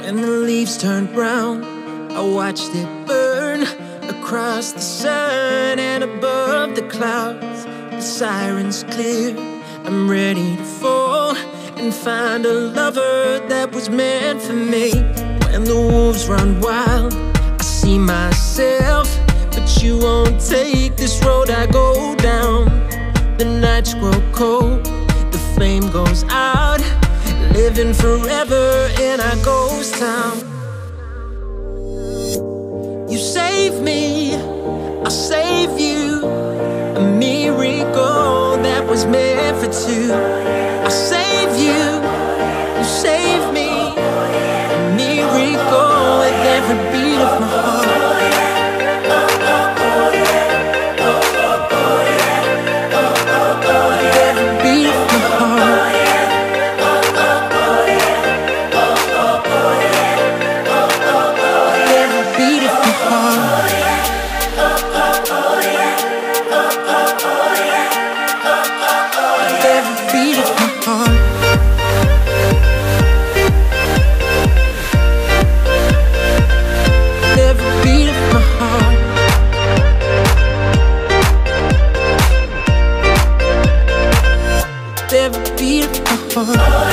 When the leaves turned brown, I watched it burn across the sun and above the clouds. The sirens clear, I'm ready to fall and find a lover that was meant for me. When the wolves run wild, I see myself, but you won't take this road I go down. The nights grow cold, the flame goes out, living forever in our ghost town. You save me, I'll save you, a miracle that was meant for two. I'll save you, you save me, a miracle with every beat of my heart. Every beat of my heart.